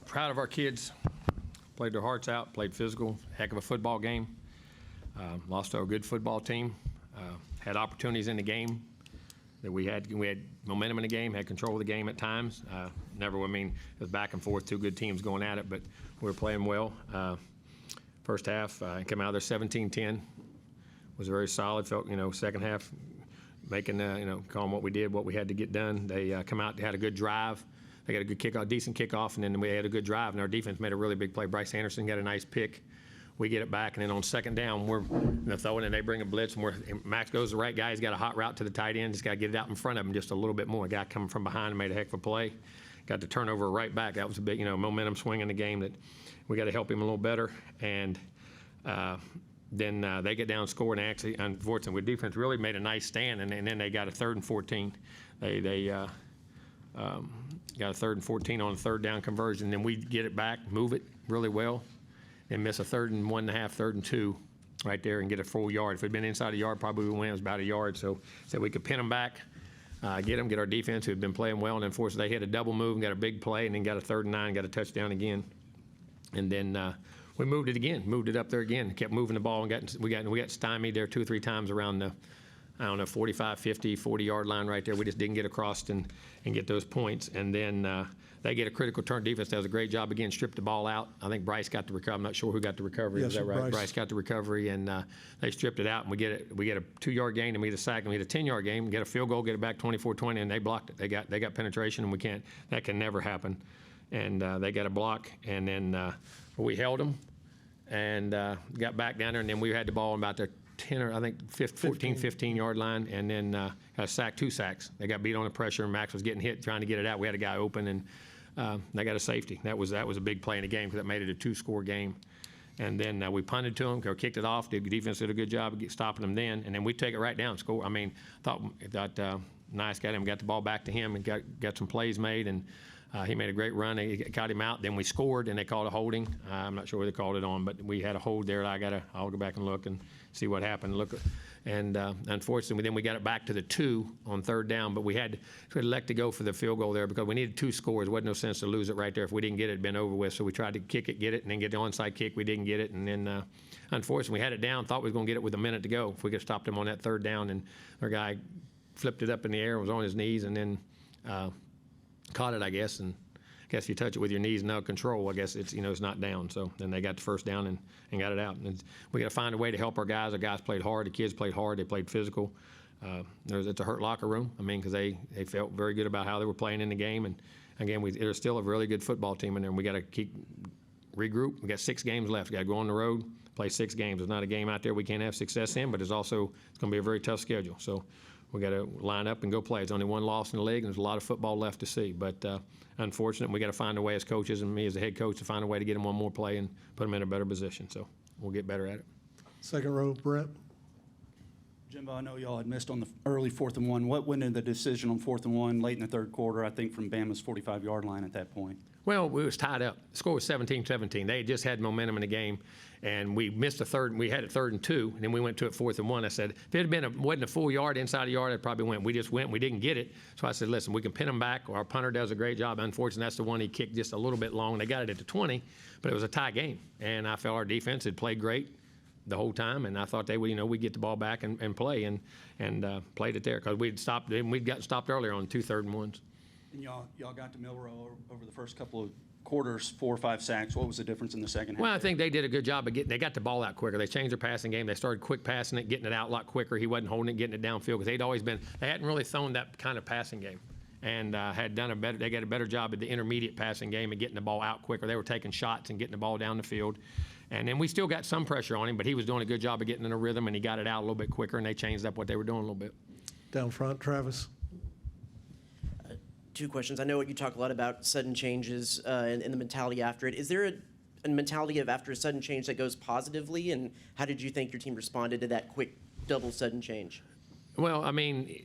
Proud of our kids. Played their hearts out, played physical, heck of a football game. Lost to a good football team. Had opportunities in the game that we had momentum in the game, had control of the game at times. It was back and forth, two good teams going at it, but we were playing well. First half, came out of there 17-10. Was very solid. Felt, second half, making, calling what we did, what we had to get done. They come out, they had a good drive. They got a good kickoff, decent kickoff, and then we had a good drive, and our defense made a really big play. Bryce Anderson got a nice pick. We get it back, and then on second down, we're throwing, and they bring a blitz, and Max goes the right guy. He's got a hot route to the tight end. Just got to get it out in front of him just a little bit more. A guy coming from behind and made a heck of a play. Got the turnover right back. That was a big, momentum swing in the game that we got to help him a little better. And then they get down and score, and actually, unfortunately, with defense really made a nice stand, and then they got a 3rd and 14. They got a 3rd and 14 on a 3rd down conversion. Then we get it back, move it really well, and miss a 3rd and 1.5, 3rd and 2 right there and get a full yard. If it had been inside a yard, probably we would win. It was about a yard. So we could pin them back, get our defense who had been playing well, and then unfortunately they hit a double move and got a big play, and then got a 3rd and 9, got a touchdown again. And then we moved it again, moved it up there again, kept moving the ball, and we got stymied there 2 or 3 times around the 45, 50, 40-yard line right there. We just didn't get across and get those points. And then they get a critical turn. Defense does a great job again, stripped the ball out. I think Bryce got the recovery. I'm not sure who got the recovery. Yes, is that right? Bryce Got the recovery, and they stripped it out. And we get a 2-yard gain, and we get a sack, and we get a 10-yard gain, get a field goal, get it back 24-20, and they blocked it. They got penetration, and that can never happen. And they got a block, and then we held them and got back down there, and then we had the ball in about their 10 or I think 15-yard line, and then got a sack, 2 sacks. They got beat on the pressure, and Max was getting hit trying to get it out. We had a guy open, and they got a safety. That was a big play in the game because that made it a 2-score game. And then we punted to them, or kicked it off. The defense did a good job of stopping them then, and then we take it right down, score. I mean, thought nice, got the ball back to him, and got some plays made, and he made a great run. They got him out. Then we scored, and they called a holding. I'm not sure where they called it on, but we had a hold there. I'll go back and look and see what happened. And unfortunately, then we got it back to the 2 on 3rd down. But we had to elect to go for the field goal there because we needed 2 scores. There wasn't no sense to lose it right there. If we didn't get it, it'd been over with. So we tried to kick it, get it, and then get the onside kick. We didn't get it, and then unfortunately, we had it down. Thought we was going to get it with a minute to go. If we could have stopped them on that 3rd down, and our guy flipped it up in the air, was on his knees, and then caught it, I guess, and I guess if you touch it with your knees, no control, I guess it's not down. So then they got the 1st down and got it out. And we got to find a way to help our guys. Our guys played hard. The kids played hard. They played physical. It's a hurt locker room. I mean, because they felt very good about how they were playing in the game. And again, there's still a really good football team in there. And we got to regroup. We got 6 games left. We got to go on the road, play 6 games. There's not a game out there we can't have success in, but it's going to be a very tough schedule. So we got to line up and go play. It's only 1 loss in the league, and there's a lot of football left to see. But unfortunate, we got to find a way as coaches and me as a head coach to find a way to get them 1 more play and put them in a better position. So we'll get better at it. Second row, Brett. Jimbo, I know y'all had missed on the early 4th and 1. What went into the decision on 4th and 1 late in the 3rd quarter, I think from Bama's 45-yard line at that point? Well, we was tied up. The score was 17-17. They had just had momentum in the game, and we missed a 3rd. We had it 3rd and 2, and then we went to it 4th and 1. I said, if it had wasn't a full yard, inside a yard, it probably went. We just went. We didn't get it. So I said, listen, we can pin them back. Our punter does a great job. Unfortunately, that's the one he kicked just a little bit long. They got it at the 20, but it was a tie game, and I felt our defense had played great the whole time, and I thought they would, we'd get the ball back and play, and played it there because we'd gotten stopped earlier on 2 3rd and 1s. And y'all got to Milrow over the first couple of quarters, 4 or 5 sacks. What was the difference in the second half? Well, I think they did a good job of they got the ball out quicker. They changed their passing game. They started quick passing it, getting it out a lot quicker. He wasn't holding it, getting it downfield because they hadn't really thrown that kind of passing game, and they got a better job at the intermediate passing game and getting the ball out quicker. They were taking shots and getting the ball down the field. And then we still got some pressure on him, but he was doing a good job of getting in a rhythm, and he got it out a little bit quicker, and they changed up what they were doing a little bit. Down front, Travis. 2 questions. I know you talk a lot about sudden changes and the mentality after it. Is there a mentality of after a sudden change that goes positively, and how did you think your team responded to that quick double sudden change? Well, I mean,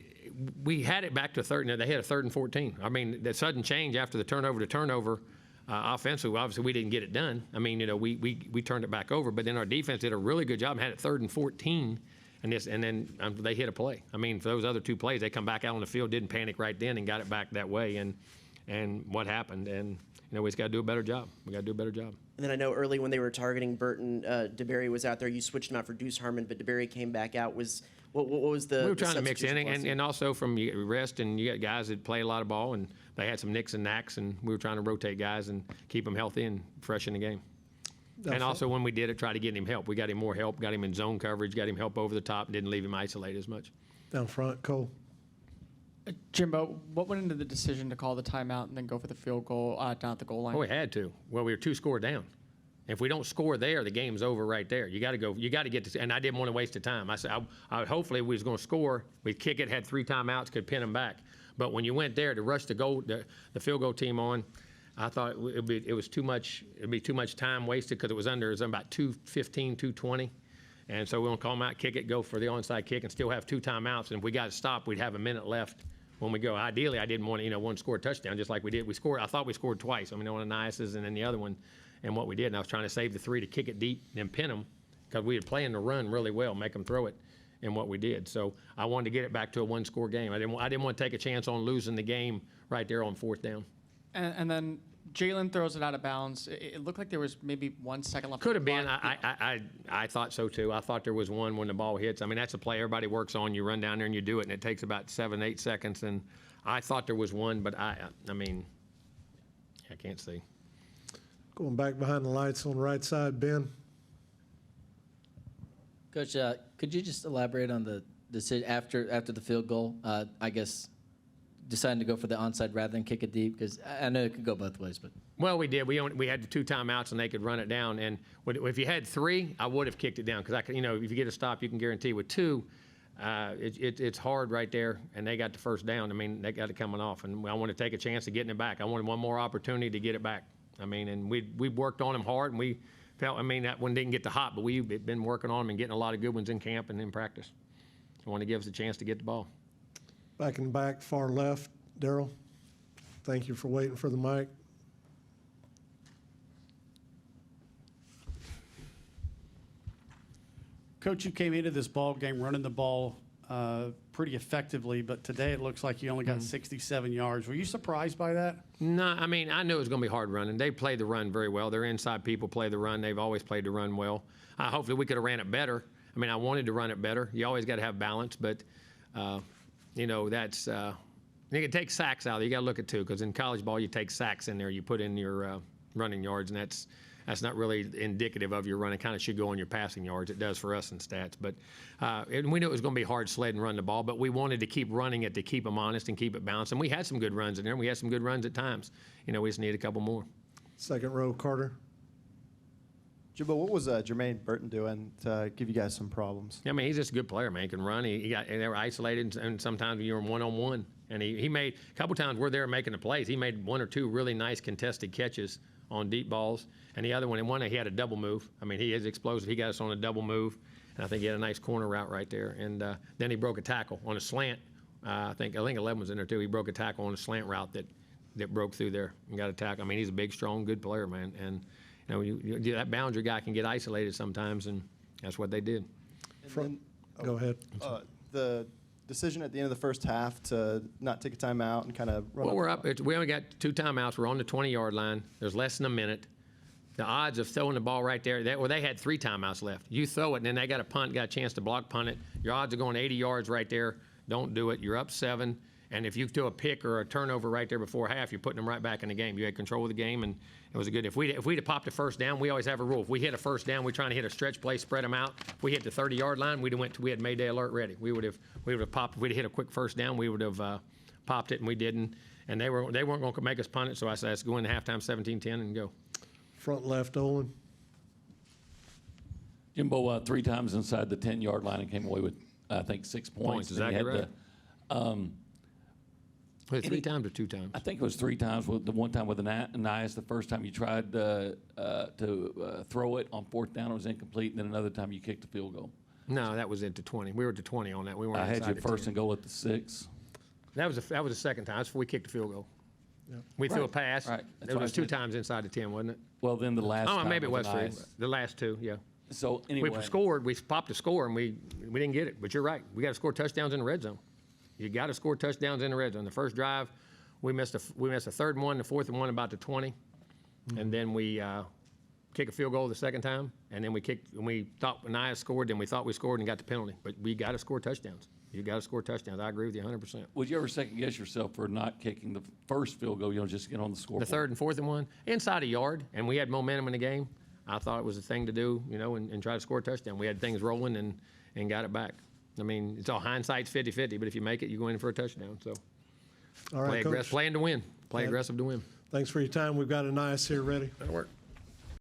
we had it back to 3rd. They had a 3rd and 14. I mean, the sudden change after the turnover offensively, obviously we didn't get it done. I mean, we turned it back over, but then our defense did a really good job and had it 3rd and 14, and then they hit a play. I mean, for those other 2 plays, they come back out on the field, didn't panic right then, and got it back that way. And what happened? And we just got to do a better job. We got to do a better job. And then I know early when they were targeting Burton, DeBerry was out there. You switched him out for Deuce Harmon, but DeBerry came back out. What was the We were the trying to mix in, substitution and, policy? and also from rest, and you got guys that play a lot of ball, and they had some nicks and knacks, and we were trying to rotate guys and keep them healthy and fresh in the game. And also when we did it, try to get him help. We got him more help, got him in zone coverage, got him help over the top, and didn't leave him isolated as much. Down front, Cole. Jimbo, what went into the decision to call the timeout and then go for the field goal down at the goal line? Well, we had to. Well, we were 2 score down. If we don't score there, the game's over right there. You got to go. You got to get to. And I didn't want to waste the time. I said, hopefully we was going to score. We'd kick it, had 3 timeouts, could pin them back. But when you went there to rush the goal, the field goal team on, I thought it was too much. It'd be too much time wasted because it was about 2:15, 2:20. And so we want to call them out, kick it, go for the onside kick, and still have 2 timeouts. And if we got to stop, we'd have a minute left when we go. Ideally, I didn't want to, want to score a touchdown just like we did. We scored. I thought we scored twice. I mean, one of Nias's and then the other one, and what we did. And I was trying to save the 3 to kick it deep and then pin them because we were playing the run really well, make them throw it, and what we did. So I wanted to get it back to a 1-score game. I didn't want to take a chance on losing the game right there on 4th down. And then Jalen throws it out of bounds. It looked like there was maybe 1 second left. Could have on the been. clock. I thought so too. I thought there was one when the ball hits. I mean, that's a play everybody works on. You run down there and you do it, and it takes about 7-8 seconds. And I thought there was one, but I mean, I can't see. Going back behind the lights on the right side, Ben. Coach, could you just elaborate on the decision after the field goal? I guess deciding to go for the onside rather than kick it deep, because I know it could go both ways, but Well, we did. We had the 2 timeouts, and they could run it down. And if you had 3, I would have kicked it down because I could. If you get a stop, you can guarantee. With 2, it's hard right there, and they got the first down. I mean, they got it coming off, and I wanted to take a chance of getting it back. I wanted one more opportunity to get it back. I mean, and we worked on them hard, and we felt. I mean, that one didn't get the hot, but we've been working on them and getting a lot of good ones in camp and in practice. I want to give us a chance to get the ball. Back in the back, far left, Daryl. Thank you for waiting for the mic. Coach, you came into this ball game running the ball pretty effectively, but today it looks like you only got 67 yards. Were you surprised by that? No, I mean, I knew it was going to be hard running. They play the run very well. Their inside people play the run. They've always played the run well. Hopefully we could have ran it better. I mean, I wanted to run it better. You always got to have balance, but, that's you can take sacks out. You got to look at 2 because in college ball you take sacks in there. You put in your running yards, and that's not really indicative of your run. It kind of should go on your passing yards. It does for us in stats. But and we knew it was going to be hard sled and run the ball, but we wanted to keep running it to keep them honest and keep it balanced. And we had some good runs in there. We had some good runs at times. We just need a couple more. Second row, Carter. Jimbo, what was Germaine Burton doing to give you guys some problems? I mean, he's just a good player, man. He can run. They were isolated, and sometimes you were one-on-one. And he made a couple times we're there making the plays. He made 1 or 2 really nice contested catches on deep balls. And the other one, he had a double move. I mean, he is explosive. He got us on a double move, and I think he had a nice corner route right there. And then he broke a tackle on a slant. I think 11 was in there too. He broke a tackle on a slant route that broke through there and got a tackle. I mean, he's a big, strong, good player, man. And that boundary guy can get isolated sometimes, and that's what they did. Front. Go ahead. The decision at the end of the first half to not take a timeout and kind of run. Well, we're up. We only got 2 timeouts. We're on the 20-yard line. There's less than a minute. The odds of throwing the ball right there, they had 3 timeouts left. You throw it, and then they got a punt, got a chance to block punt it. Your odds of going 80 yards right there. Don't do it. You're up 7. And if you do a pick or a turnover right there before half, you're putting them right back in the game. You had control of the game, and it was a good. If we'd have popped a first down, we always have a rule. If we hit a first down, we're trying to hit a stretch play, spread them out. If we hit the 30-yard line, we had Mayday alert ready. We would have popped. If we'd hit a quick first down, we would have popped it, and we didn't. And they weren't going to make us punt it. So I said, let's go into halftime 17-10 and go. Front left, Olin. Jimbo 3 times inside the 10-yard line and came away with, I think, 6 points. Is And he exactly had right. Was it 3 times or 2 times? I think it was 3 times. The one time with Nias, the first time you tried to throw it on 4th down, it was incomplete, and then another time you kicked the field goal. No, that was into 20. We were at the 20 on that. We weren't I had inside you the first 10. and goal at the 6. That was the second time. That's before we kicked the field goal. We threw a pass. Right. That's It what was I 2 said. times inside the 10, wasn't it? Well, then the last Oh, time maybe it was with 3. Nias. The last 2, yeah. So anyway, We scored. We popped a score, and we didn't get it. But you're right. We got to score touchdowns in the red zone. You got to score touchdowns in the red zone. The first drive, we missed a 3rd and 1, the 4th and 1 about the 20. and then we kick a field goal the second time, and then we thought Anaya scored, then we thought we scored and got the penalty. But we got to score touchdowns. You got to score touchdowns. I agree with you 100%. Would you ever second guess yourself for not kicking the first field goal, just get on the scoreboard? The third and fourth and one, inside a yard, and we had momentum in the game. I thought it was the thing to do, and try to score a touchdown. We had things rolling and got it back. I mean, it's all hindsight's 50-50, but if you make it, you go in for a touchdown. So All right, Coach. playing to win. Play Yeah. aggressive to win. Thanks for your time. We've got Anais here ready. That'll work.